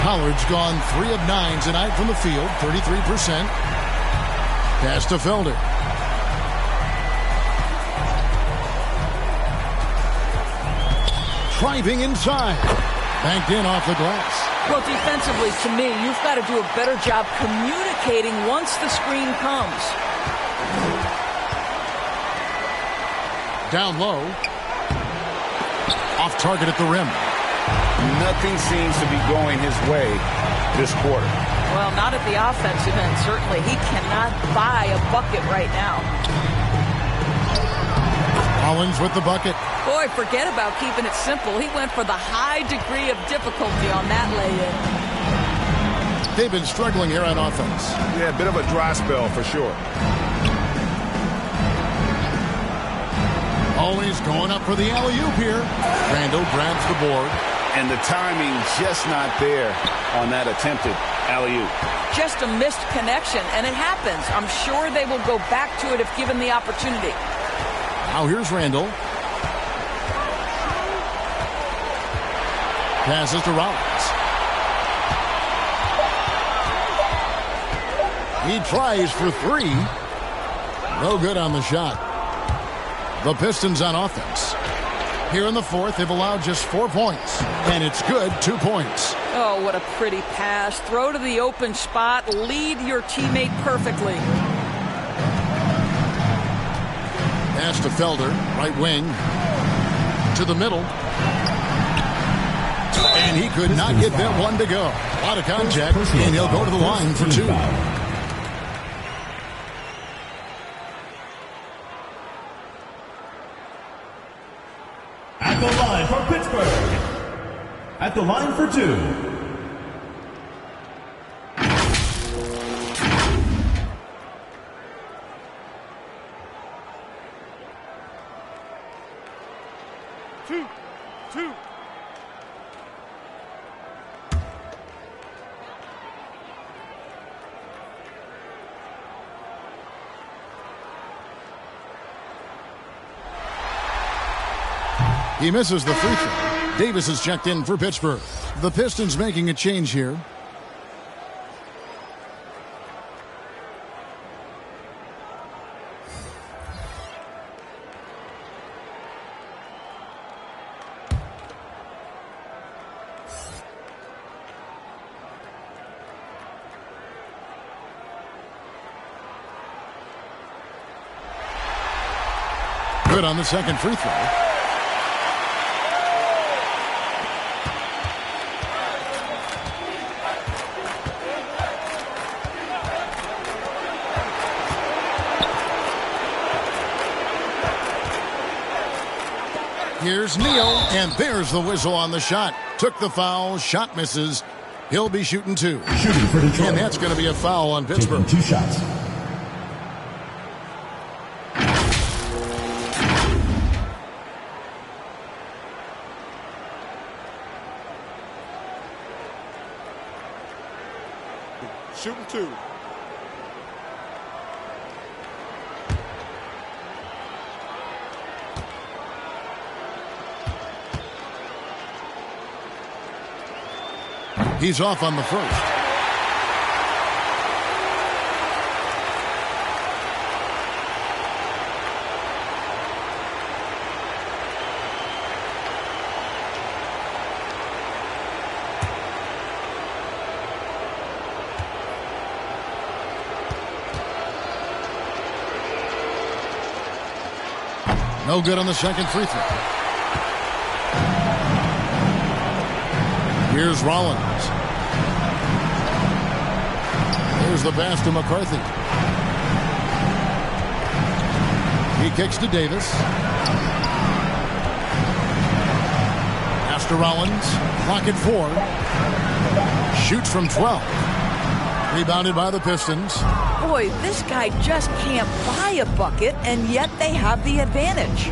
Pollard's gone 3 of 9 tonight from the field, 33%. Pass to Felder. Driving inside. Banked in off the glass. Well, defensively, to me, you've got to do a better job communicating once the screen comes. Down low. Off target at the rim. Nothing seems to be going his way this quarter. Well, not at the offensive end, certainly. He cannot buy a bucket right now. Collins with the bucket. Boy, forget about keeping it simple. He went for the high degree of difficulty on that lay-in. They've been struggling here on offense. Yeah, a bit of a dry spell for sure. Always going up for the alley-oop here. Randall grabs the board. And the timing just not there on that attempted alley-oop. Just a missed connection, and it happens. I'm sure they will go back to it if given the opportunity. Now here's Randall. Passes to Rollins. He tries for three. No good on the shot. The Pistons on offense. Here in the fourth, they've allowed just 4 points. And it's good, 2 points. Oh, what a pretty pass. Throw to the open spot. Lead your teammate perfectly. Pass to Felder, right wing. To the middle. And he could not get that one to go. A lot of contact, and he'll go to the line for 2. At the line for Pittsburgh. At the line for 2. He misses the free throw. Davis is checked in for Pittsburgh. The Pistons making a change here. Good on the second free throw. Here's Neal, and there's the whistle on the shot. Took the foul, shot misses. He'll be shooting 2. Shooting for Detroit. And that's going to be a foul on Pittsburgh. Taking 2 shots. Shooting 2. He's off on the first. No good on the second free throw. Here's Rollins. Here's the pass to McCarthy. He kicks to Davis. Pass to Rollins. Clock at 4. Shoots from 12. Rebounded by the Pistons. Boy, this guy just can't buy a bucket, and yet they have the advantage.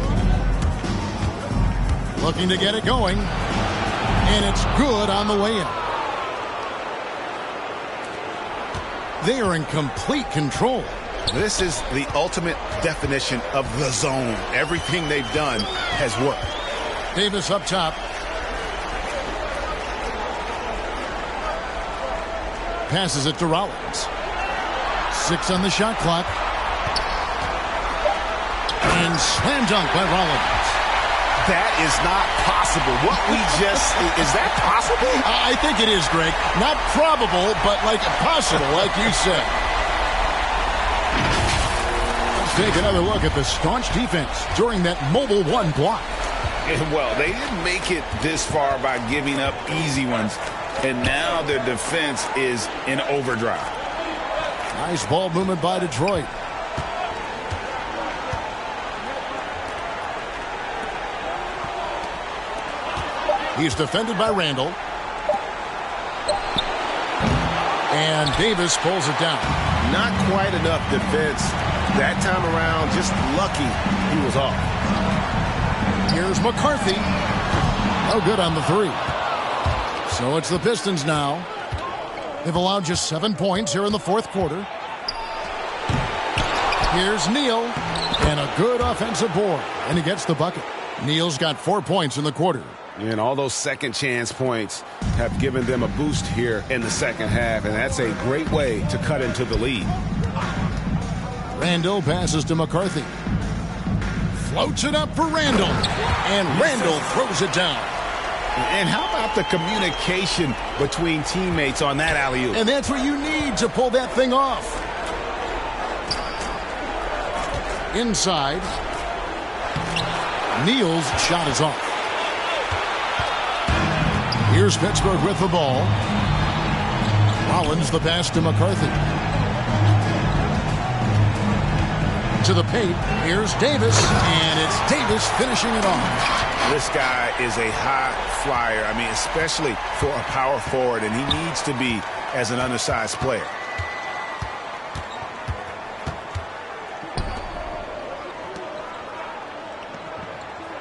Looking to get it going. And it's good on the way in. They are in complete control. This is the ultimate definition of the zone. Everything they've done has worked. Davis up top. Passes it to Rollins. 6 on the shot clock. And slam dunk by Rollins. That is not possible. What we just... Is that possible? I think it is, Greg. Not probable, but like possible, like you said. Let's take another look at the staunch defense during that mobile 1 block. And well, they didn't make it this far by giving up easy ones. And now their defense is in overdrive. Nice ball movement by Detroit. He's defended by Randall. And Davis pulls it down. Not quite enough defense. That time around, just lucky he was off. Here's McCarthy. No good on the 3. So it's the Pistons now. They've allowed just 7 points here in the 4th quarter. Here's Neal. And a good offensive board. And he gets the bucket. Neal's got 4 points in the quarter. And all those second chance points have given them a boost here in the second half. And that's a great way to cut into the lead. Randall passes to McCarthy. Floats it up for Randall. And Randall throws it down. And how about the communication between teammates on that alley-oop? And that's what you need to pull that thing off. Inside. Neal's shot is off. Here's Pittsburgh with the ball. Rollins the pass to McCarthy. To the paint. Here's Davis. And it's Davis finishing it off. This guy is a high flyer. I mean, especially for a power forward. And he needs to be as an undersized player.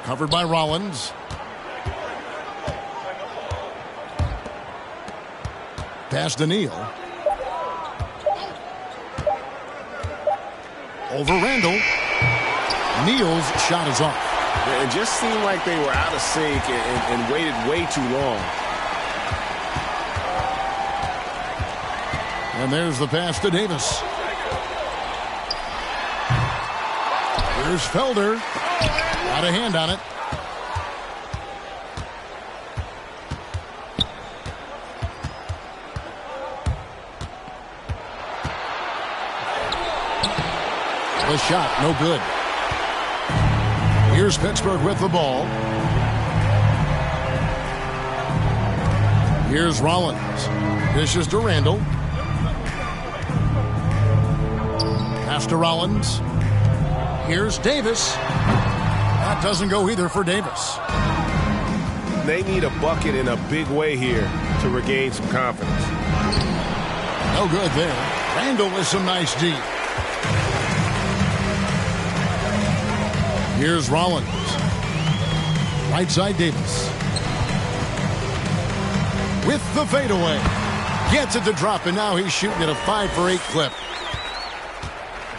Covered by Rollins. Pass to Neal. Over Randall. Neal's shot is off. It just seemed like they were out of sync and waited way too long. And there's the pass to Davis. Here's Felder. Got a hand on it. The shot, no good. Here's Pittsburgh with the ball. Here's Rollins. Dishes to Randall. Pass to Rollins. Here's Davis. That doesn't go either for Davis. They need a bucket in a big way here to regain some confidence. No good there. Randall with some nice D. Here's Rollins. Right side Davis. With the fadeaway. Gets it to drop, and now he's shooting at a 5 for 8 clip.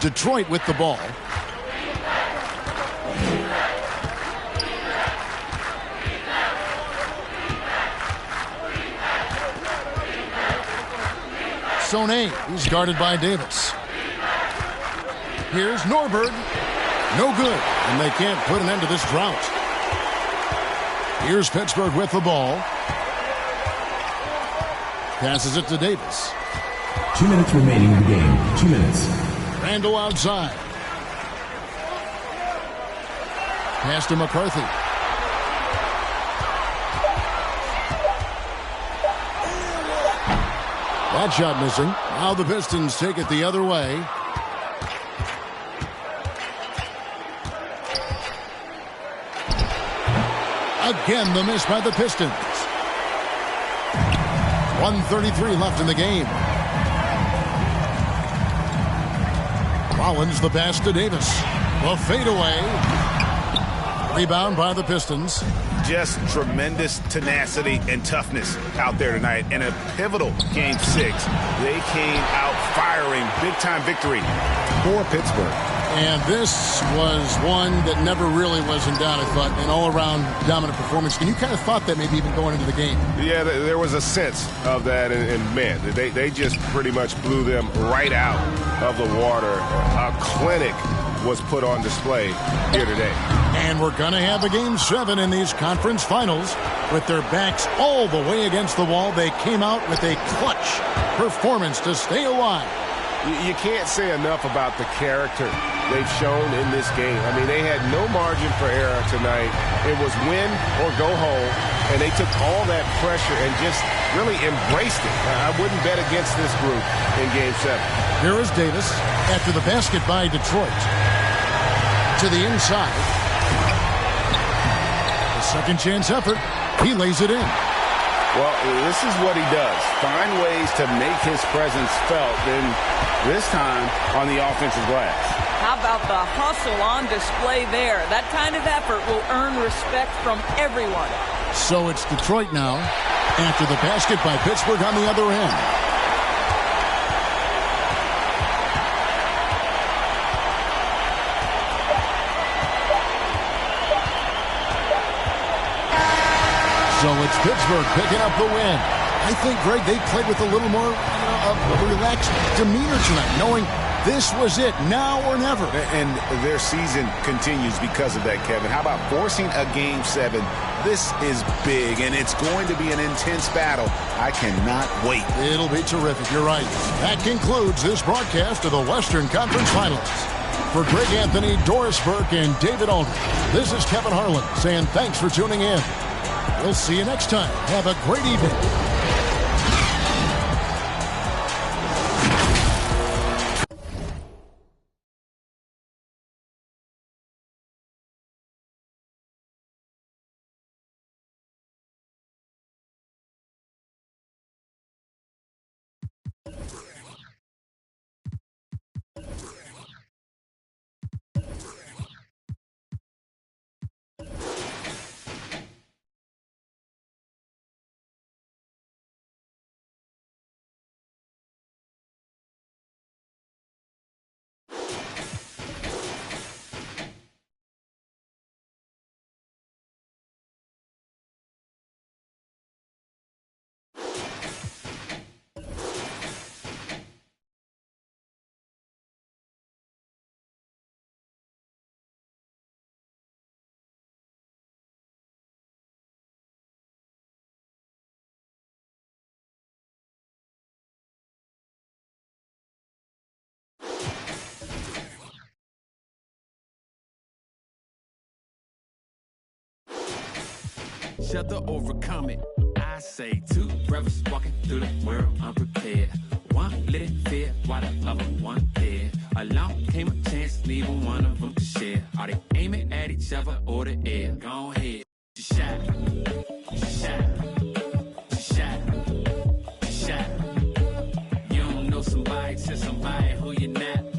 Detroit with the ball. Sone, he's guarded by Davis. Here's Norberg. No good, and they can't put an end to this drought. Here's Pittsburgh with the ball. Passes it to Davis. 2 minutes remaining in the game. 2 minutes. Randall outside. Pass to McCarthy. That shot missing. Now the Pistons take it the other way. Again, the miss by the Pistons. 1:33 left in the game. Rollins the pass to Davis. The fadeaway. Rebound by the Pistons. Just tremendous tenacity and toughness out there tonight. In a pivotal Game 6, they came out firing. Big-time victory for Pittsburgh. And this was one that never really was in doubt, I thought, an all-around dominant performance. And you kind of thought that maybe even going into the game. Yeah, there was a sense of that, and man, they just pretty much blew them right out of the water. A clinic was put on display here today. And we're going to have a Game 7 in these conference finals. With their backs all the way against the wall, they came out with a clutch performance to stay alive. You can't say enough about the character they've shown in this game. I mean, they had no margin for error tonight. It was win or go home, and they took all that pressure and just really embraced it. I wouldn't bet against this group in Game 7. Here is Davis after the basket by Detroit. To the inside. A second chance effort. He lays it in. Well, this is what he does. Find ways to make his presence felt, and this time on the offensive glass. How about the hustle on display there? That kind of effort will earn respect from everyone. So it's Detroit now after the basket by Pittsburgh on the other end. So it's Pittsburgh picking up the win. I think, Greg, they played with a little more of a relaxed demeanor tonight, knowing this was it, now or never. And their season continues because of that, Kevin. How about forcing a Game 7? This is big, and it's going to be an intense battle. I cannot wait. It'll be terrific. You're right. That concludes this broadcast of the Western Conference Finals. For Greg Anthony, Doris Burke, and David Aldridge, this is Kevin Harlan saying thanks for tuning in. We'll see you next time. Have a great evening. Shut the overcome it. I say 2 brothers walking through the world unprepared. One lit fear while the other one dead. Along came a chance, neither one of them to share. Are they aiming at each other or the air? Go ahead, shot, shot, shot, shot. You don't know somebody, tell somebody who you're not.